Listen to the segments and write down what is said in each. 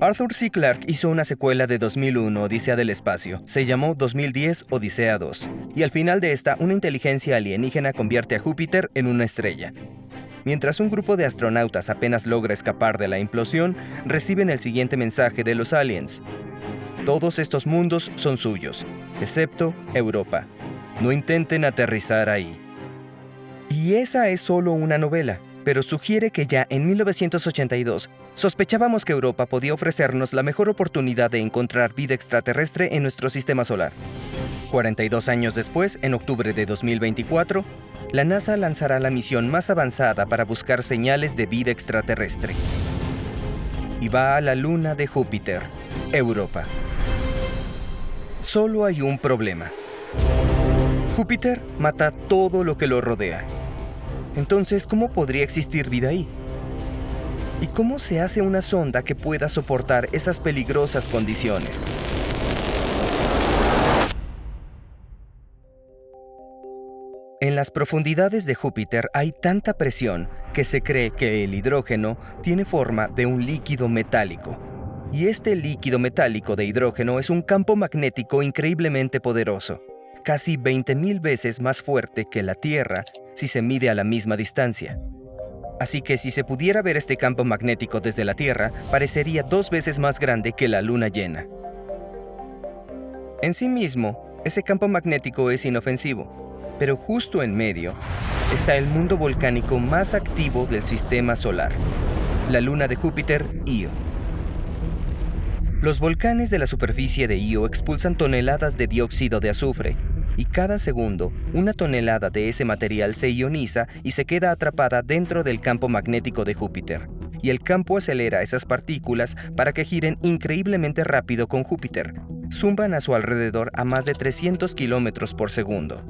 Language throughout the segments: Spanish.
Arthur C. Clarke hizo una secuela de 2001, Odisea del Espacio. Se llamó 2010, Odisea 2. Y al final de esta, una inteligencia alienígena convierte a Júpiter en una estrella. Mientras un grupo de astronautas apenas logra escapar de la implosión, reciben el siguiente mensaje de los aliens. Todos estos mundos son suyos, excepto Europa. No intenten aterrizar ahí. Y esa es solo una novela, pero sugiere que ya en 1982 sospechábamos que Europa podía ofrecernos la mejor oportunidad de encontrar vida extraterrestre en nuestro sistema solar. 42 años después, en octubre de 2024, la NASA lanzará la misión más avanzada para buscar señales de vida extraterrestre. Y va a la luna de Júpiter, Europa. Solo hay un problema. Júpiter mata todo lo que lo rodea. Entonces, ¿cómo podría existir vida ahí? ¿Y cómo se hace una sonda que pueda soportar esas peligrosas condiciones? En las profundidades de Júpiter hay tanta presión que se cree que el hidrógeno tiene forma de un líquido metálico. Y este líquido metálico de hidrógeno es un campo magnético increíblemente poderoso, casi 20,000 veces más fuerte que la Tierra si se mide a la misma distancia. Así que si se pudiera ver este campo magnético desde la Tierra, parecería 2 veces más grande que la luna llena. En sí mismo, ese campo magnético es inofensivo, pero justo en medio está el mundo volcánico más activo del sistema solar, la luna de Júpiter, Io. Los volcanes de la superficie de Io expulsan toneladas de dióxido de azufre, y cada segundo, una tonelada de ese material se ioniza y se queda atrapada dentro del campo magnético de Júpiter. Y el campo acelera esas partículas para que giren increíblemente rápido con Júpiter. Zumban a su alrededor a más de 300 kilómetros por segundo.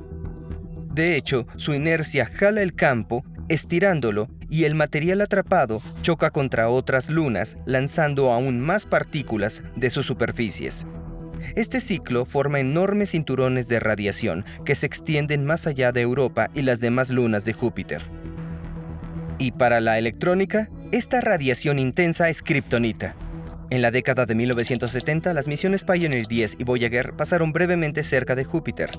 De hecho, su inercia jala el campo, estirándolo, y el material atrapado choca contra otras lunas, lanzando aún más partículas de sus superficies. Este ciclo forma enormes cinturones de radiación que se extienden más allá de Europa y las demás lunas de Júpiter. Y para la electrónica, esta radiación intensa es kriptonita. En la década de 1970, las misiones Pioneer 10 y Voyager pasaron brevemente cerca de Júpiter,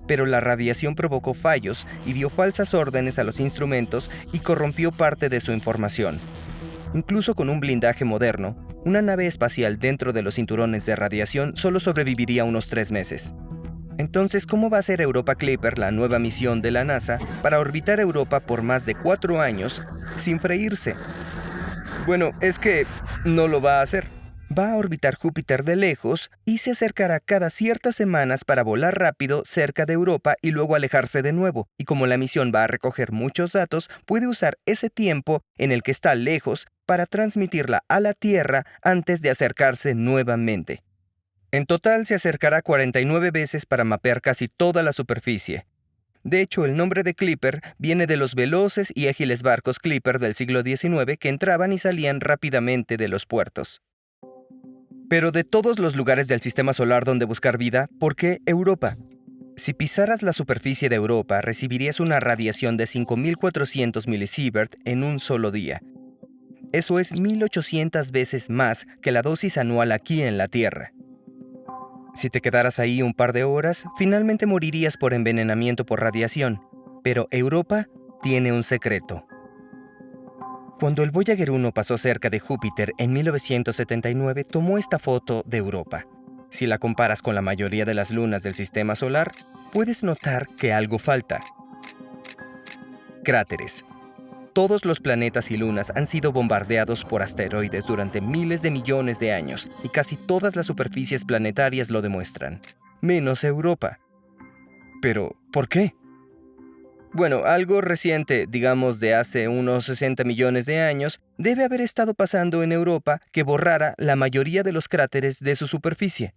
pero la radiación provocó fallos y dio falsas órdenes a los instrumentos y corrompió parte de su información. Incluso con un blindaje moderno, una nave espacial dentro de los cinturones de radiación solo sobreviviría unos 3 meses. Entonces, ¿cómo va a ser Europa Clipper, la nueva misión de la NASA, para orbitar Europa por más de 4 años sin freírse? Bueno, es que no lo va a hacer. Va a orbitar Júpiter de lejos y se acercará cada ciertas semanas para volar rápido cerca de Europa y luego alejarse de nuevo. Y como la misión va a recoger muchos datos, puede usar ese tiempo en el que está lejos para transmitirla a la Tierra antes de acercarse nuevamente. En total se acercará 49 veces para mapear casi toda la superficie. De hecho, el nombre de Clipper viene de los veloces y ágiles barcos Clipper del siglo XIX que entraban y salían rápidamente de los puertos. Pero de todos los lugares del sistema solar donde buscar vida, ¿por qué Europa? Si pisaras la superficie de Europa, recibirías una radiación de 5.400 milisievert en un solo día. Eso es 1.800 veces más que la dosis anual aquí en la Tierra. Si te quedaras ahí un par de horas, finalmente morirías por envenenamiento por radiación. Pero Europa tiene un secreto. Cuando el Voyager 1 pasó cerca de Júpiter en 1979, tomó esta foto de Europa. Si la comparas con la mayoría de las lunas del sistema solar, puedes notar que algo falta. Cráteres. Todos los planetas y lunas han sido bombardeados por asteroides durante miles de millones de años, y casi todas las superficies planetarias lo demuestran, menos Europa. Pero, ¿por qué? Bueno, algo reciente, digamos de hace unos 60 millones de años, debe haber estado pasando en Europa que borrara la mayoría de los cráteres de su superficie.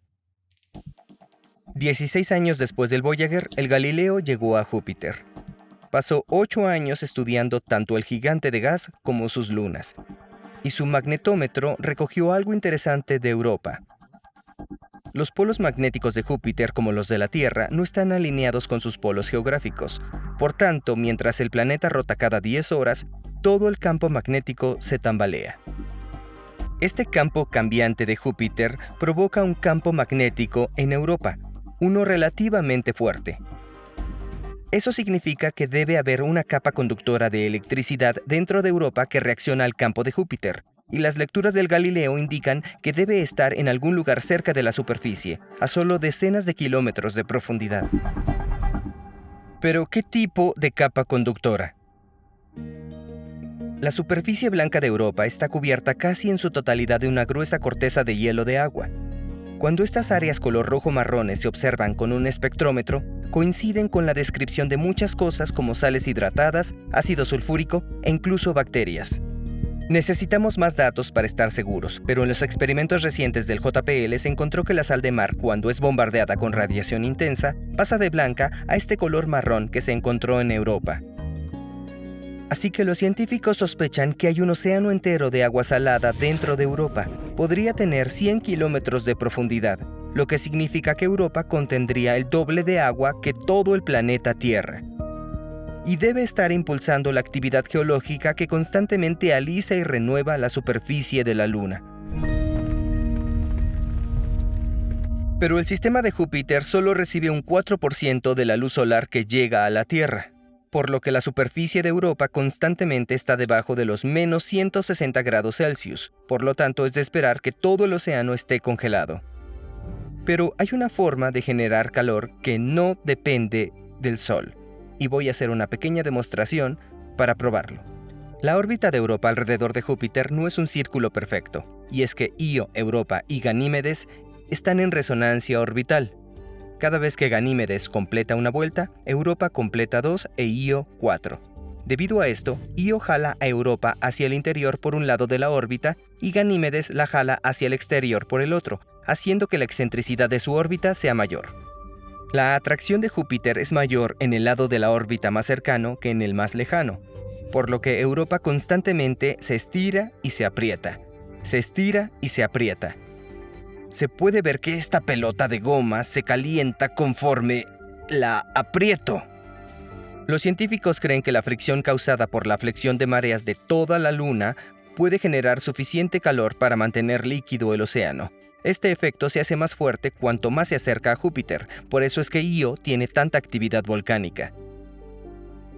16 años después del Voyager, el Galileo llegó a Júpiter. Pasó 8 años estudiando tanto el gigante de gas como sus lunas, y su magnetómetro recogió algo interesante de Europa. Los polos magnéticos de Júpiter, como los de la Tierra, no están alineados con sus polos geográficos. Por tanto, mientras el planeta rota cada 10 horas, todo el campo magnético se tambalea. Este campo cambiante de Júpiter provoca un campo magnético en Europa, uno relativamente fuerte. Eso significa que debe haber una capa conductora de electricidad dentro de Europa que reacciona al campo de Júpiter, y las lecturas del Galileo indican que debe estar en algún lugar cerca de la superficie, a solo decenas de kilómetros de profundidad. Pero, ¿qué tipo de capa conductora? La superficie blanca de Europa está cubierta casi en su totalidad de una gruesa corteza de hielo de agua. Cuando estas áreas color rojo-marrones se observan con un espectrómetro, coinciden con la descripción de muchas cosas como sales hidratadas, ácido sulfúrico e incluso bacterias. Necesitamos más datos para estar seguros, pero en los experimentos recientes del JPL se encontró que la sal de mar, cuando es bombardeada con radiación intensa, pasa de blanca a este color marrón que se encontró en Europa. Así que los científicos sospechan que hay un océano entero de agua salada dentro de Europa. Podría tener 100 kilómetros de profundidad, lo que significa que Europa contendría el doble de agua que todo el planeta Tierra. Y debe estar impulsando la actividad geológica que constantemente alisa y renueva la superficie de la Luna. Pero el sistema de Júpiter solo recibe un 4% de la luz solar que llega a la Tierra, por lo que la superficie de Europa constantemente está debajo de los menos 160 grados Celsius. Por lo tanto, es de esperar que todo el océano esté congelado. Pero hay una forma de generar calor que no depende del Sol, y voy a hacer una pequeña demostración para probarlo. La órbita de Europa alrededor de Júpiter no es un círculo perfecto, y es que Io, Europa y Ganímedes están en resonancia orbital. Cada vez que Ganímedes completa una vuelta, Europa completa 2 e Io 4. Debido a esto, Io jala a Europa hacia el interior por un lado de la órbita y Ganímedes la jala hacia el exterior por el otro, haciendo que la excentricidad de su órbita sea mayor. La atracción de Júpiter es mayor en el lado de la órbita más cercano que en el más lejano, por lo que Europa constantemente se estira y se aprieta. Se estira y se aprieta. Se puede ver que esta pelota de goma se calienta conforme la aprieto. Los científicos creen que la fricción causada por la flexión de mareas de toda la Luna puede generar suficiente calor para mantener líquido el océano. Este efecto se hace más fuerte cuanto más se acerca a Júpiter, por eso es que Io tiene tanta actividad volcánica.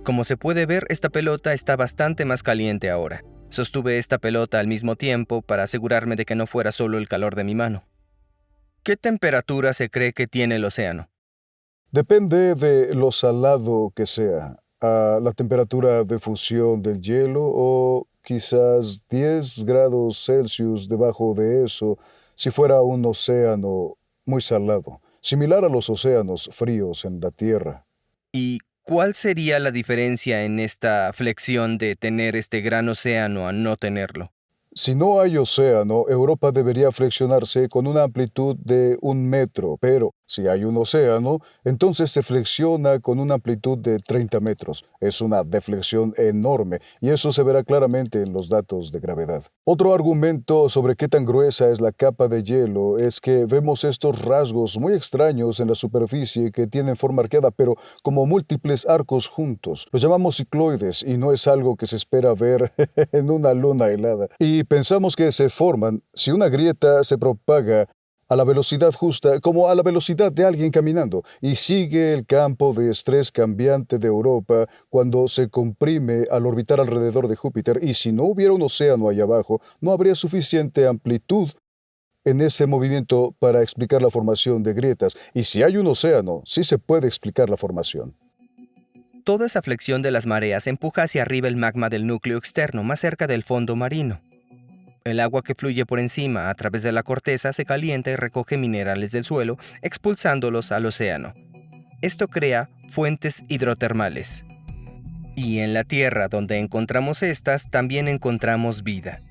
Como se puede ver, esta pelota está bastante más caliente ahora. Sostuve esta pelota al mismo tiempo para asegurarme de que no fuera solo el calor de mi mano. ¿Qué temperatura se cree que tiene el océano? Depende de lo salado que sea, a la temperatura de fusión del hielo o quizás 10 grados Celsius debajo de eso si fuera un océano muy salado, similar a los océanos fríos en la Tierra. ¿Y cuál sería la diferencia en esta flexión de tener este gran océano a no tenerlo? Si no hay océano, Europa debería flexionarse con una amplitud de 1 metro, pero si hay un océano, entonces se flexiona con una amplitud de 30 metros. Es una deflexión enorme y eso se verá claramente en los datos de gravedad. Otro argumento sobre qué tan gruesa es la capa de hielo es que vemos estos rasgos muy extraños en la superficie que tienen forma arqueada, pero como múltiples arcos juntos. Los llamamos cicloides y no es algo que se espera ver en una luna helada. Y pensamos que se forman si una grieta se propaga a la velocidad justa, como a la velocidad de alguien caminando, y sigue el campo de estrés cambiante de Europa cuando se comprime al orbitar alrededor de Júpiter, y si no hubiera un océano allá abajo, no habría suficiente amplitud en ese movimiento para explicar la formación de grietas, y si hay un océano, sí se puede explicar la formación. Toda esa flexión de las mareas empuja hacia arriba el magma del núcleo externo, más cerca del fondo marino. El agua que fluye por encima a través de la corteza se calienta y recoge minerales del suelo, expulsándolos al océano. Esto crea fuentes hidrotermales. Y en la Tierra, donde encontramos estas, también encontramos vida.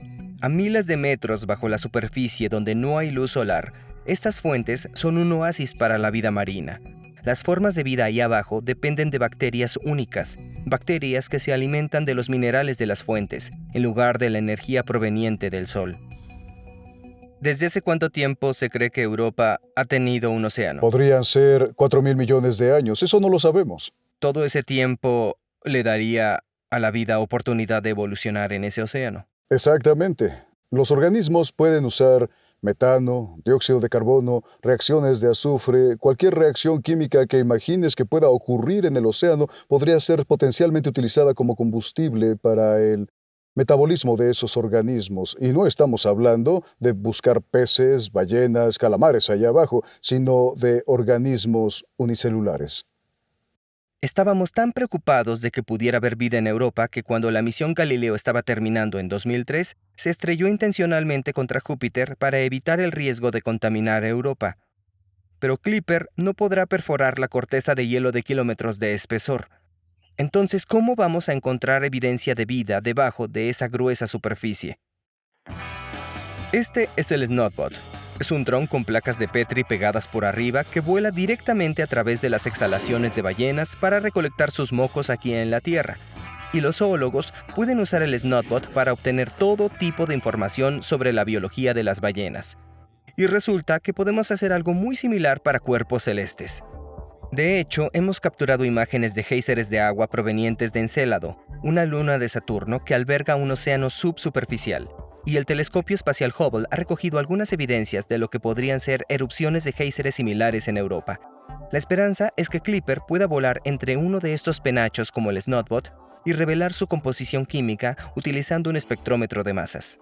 A miles de metros bajo la superficie donde no hay luz solar, estas fuentes son un oasis para la vida marina. Las formas de vida ahí abajo dependen de bacterias únicas, bacterias que se alimentan de los minerales de las fuentes, en lugar de la energía proveniente del Sol. ¿Desde hace cuánto tiempo se cree que Europa ha tenido un océano? Podrían ser 4.000 millones de años, eso no lo sabemos. Todo ese tiempo le daría a la vida oportunidad de evolucionar en ese océano. Exactamente. Los organismos pueden usar metano, dióxido de carbono, reacciones de azufre, cualquier reacción química que imagines que pueda ocurrir en el océano podría ser potencialmente utilizada como combustible para el metabolismo de esos organismos. Y no estamos hablando de buscar peces, ballenas, calamares allá abajo, sino de organismos unicelulares. Estábamos tan preocupados de que pudiera haber vida en Europa que cuando la misión Galileo estaba terminando en 2003, se estrelló intencionalmente contra Júpiter para evitar el riesgo de contaminar Europa. Pero Clipper no podrá perforar la corteza de hielo de kilómetros de espesor. Entonces, ¿cómo vamos a encontrar evidencia de vida debajo de esa gruesa superficie? Este es el Snotbot. Es un dron con placas de Petri pegadas por arriba que vuela directamente a través de las exhalaciones de ballenas para recolectar sus mocos aquí en la Tierra. Y los zoólogos pueden usar el Snotbot para obtener todo tipo de información sobre la biología de las ballenas. Y resulta que podemos hacer algo muy similar para cuerpos celestes. De hecho, hemos capturado imágenes de géiseres de agua provenientes de Encélado, una luna de Saturno que alberga un océano subsuperficial. Y el telescopio espacial Hubble ha recogido algunas evidencias de lo que podrían ser erupciones de géiseres similares en Europa. La esperanza es que Clipper pueda volar entre uno de estos penachos como el Snotbot y revelar su composición química utilizando un espectrómetro de masas.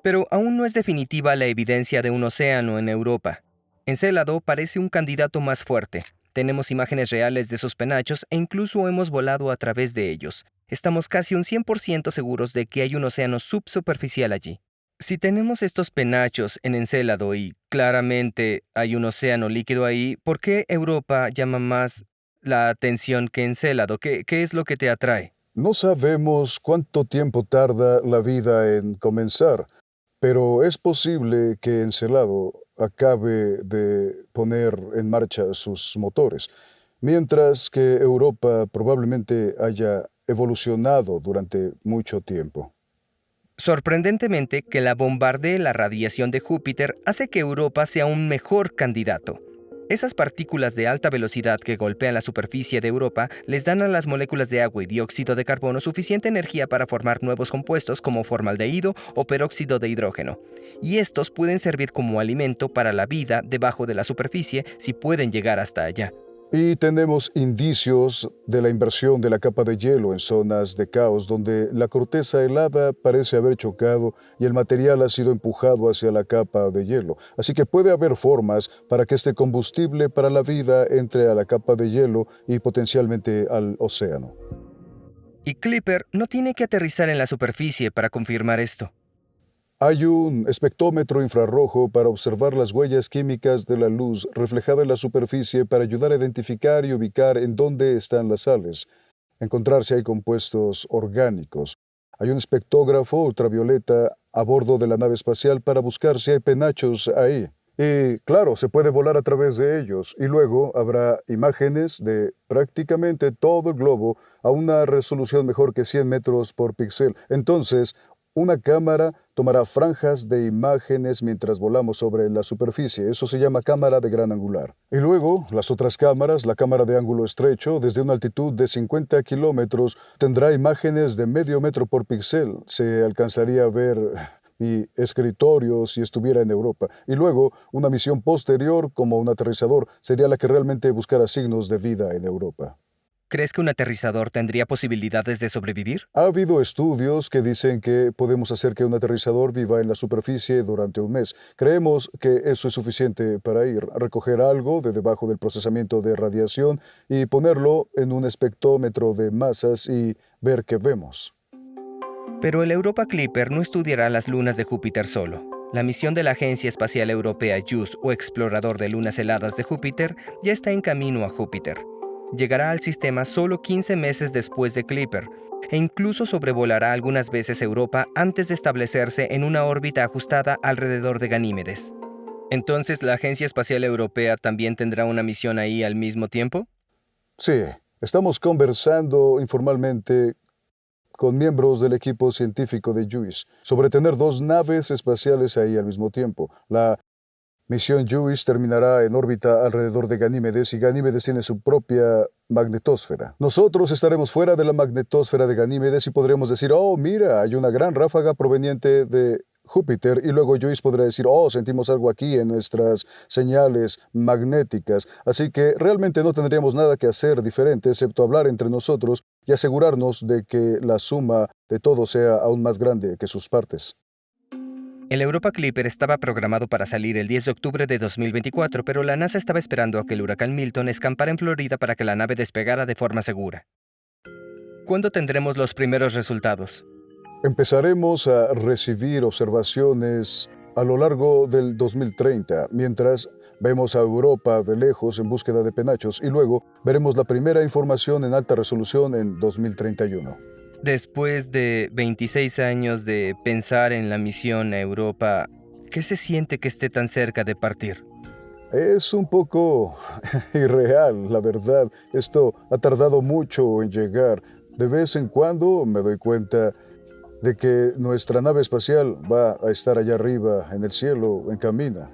Pero aún no es definitiva la evidencia de un océano en Europa. Encélado parece un candidato más fuerte. Tenemos imágenes reales de sus penachos e incluso hemos volado a través de ellos. Estamos casi un 100% seguros de que hay un océano subsuperficial allí. Si tenemos estos penachos en Encélado y claramente hay un océano líquido ahí, ¿por qué Europa llama más la atención que Encélado? ¿Qué es lo que te atrae? No sabemos cuánto tiempo tarda la vida en comenzar, pero es posible que Encelado acabe de poner en marcha sus motores, mientras que Europa probablemente haya evolucionado durante mucho tiempo. Sorprendentemente, que la bombardee la radiación de Júpiter hace que Europa sea un mejor candidato. Esas partículas de alta velocidad que golpean la superficie de Europa les dan a las moléculas de agua y dióxido de carbono suficiente energía para formar nuevos compuestos como formaldehído o peróxido de hidrógeno. Y estos pueden servir como alimento para la vida debajo de la superficie si pueden llegar hasta allá. Y tenemos indicios de la inversión de la capa de hielo en zonas de caos donde la corteza helada parece haber chocado y el material ha sido empujado hacia la capa de hielo. Así que puede haber formas para que este combustible para la vida entre a la capa de hielo y potencialmente al océano. Y Clipper no tiene que aterrizar en la superficie para confirmar esto. Hay un espectrómetro infrarrojo para observar las huellas químicas de la luz reflejada en la superficie para ayudar a identificar y ubicar en dónde están las sales, encontrar si hay compuestos orgánicos. Hay un espectrógrafo ultravioleta a bordo de la nave espacial para buscar si hay penachos ahí. Y claro, se puede volar a través de ellos y luego habrá imágenes de prácticamente todo el globo a una resolución mejor que 100 metros por píxel. Entonces, una cámara tomará franjas de imágenes mientras volamos sobre la superficie. Eso se llama cámara de gran angular. Y luego, las otras cámaras, la cámara de ángulo estrecho, desde una altitud de 50 kilómetros, tendrá imágenes de medio metro por píxel. Se alcanzaría a ver mi escritorio si estuviera en Europa. Y luego, una misión posterior, como un aterrizador, sería la que realmente buscara signos de vida en Europa. ¿Crees que un aterrizador tendría posibilidades de sobrevivir? Ha habido estudios que dicen que podemos hacer que un aterrizador viva en la superficie durante un mes. Creemos que eso es suficiente para ir a recoger algo de debajo del procesamiento de radiación y ponerlo en un espectrómetro de masas y ver qué vemos. Pero el Europa Clipper no estudiará las lunas de Júpiter solo. La misión de la Agencia Espacial Europea JUICE o Explorador de Lunas Heladas de Júpiter ya está en camino a Júpiter. Llegará al sistema solo 15 meses después de Clipper e incluso sobrevolará algunas veces Europa antes de establecerse en una órbita ajustada alrededor de Ganímedes. Entonces, ¿la Agencia Espacial Europea también tendrá una misión ahí al mismo tiempo? Sí, estamos conversando informalmente con miembros del equipo científico de JUICE sobre tener dos naves espaciales ahí al mismo tiempo. La Misión JUICE terminará en órbita alrededor de Ganímedes y Ganímedes tiene su propia magnetosfera. Nosotros estaremos fuera de la magnetosfera de Ganímedes y podremos decir, oh, mira, hay una gran ráfaga proveniente de Júpiter, y luego JUICE podrá decir, oh, sentimos algo aquí en nuestras señales magnéticas. Así que realmente no tendríamos nada que hacer diferente excepto hablar entre nosotros y asegurarnos de que la suma de todo sea aún más grande que sus partes. El Europa Clipper estaba programado para salir el 10 de octubre de 2024, pero la NASA estaba esperando a que el huracán Milton escampara en Florida para que la nave despegara de forma segura. ¿Cuándo tendremos los primeros resultados? Empezaremos a recibir observaciones a lo largo del 2030, mientras vemos a Europa de lejos en búsqueda de penachos y luego veremos la primera información en alta resolución en 2031. Después de 26 años de pensar en la misión a Europa, ¿qué se siente que esté tan cerca de partir? Es un poco irreal, la verdad. Esto ha tardado mucho en llegar. De vez en cuando me doy cuenta de que nuestra nave espacial va a estar allá arriba en el cielo, en camino.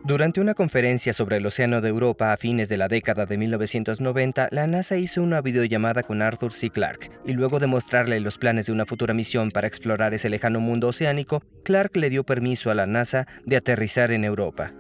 Durante una conferencia sobre el Océano de Europa a fines de la década de 1990, la NASA hizo una videollamada con Arthur C. Clarke, y luego de mostrarle los planes de una futura misión para explorar ese lejano mundo oceánico, Clarke le dio permiso a la NASA de aterrizar en Europa.